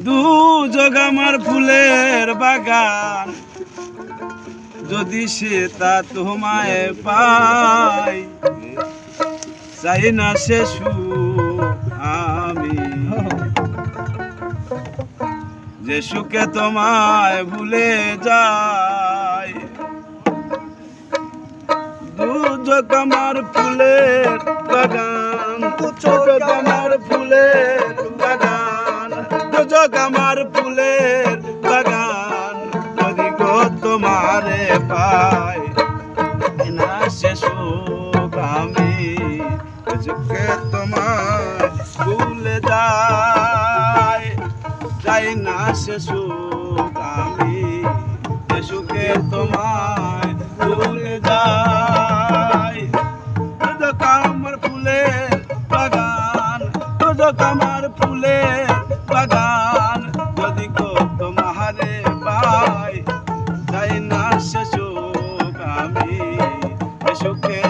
দুযোগ আমার ফুলের বাগান, যদি সে তা তোমায় পাই, চাই না সে সুখ আমি, যে সুখে তোমায় ভুলে যাই। দুযোগ আমার ফুলের বাগান, দুযোগ আমার ফুলের বাগান, দুযোগ আমার ফুলের বাগান, যদি গো তোমারে পাই, না সে সুখ আমি, সুখে তোমায় ভুলে যাই, যাই না সে সুখ আমি, সুখে তোমায় ভুলে যাই। দুযোগ আমার ফুলের বাগান, দুযোগ আমার ফুলের বাগান, যদি গো তোমারে পাই, যাই না সে সুখ আমি, সুখে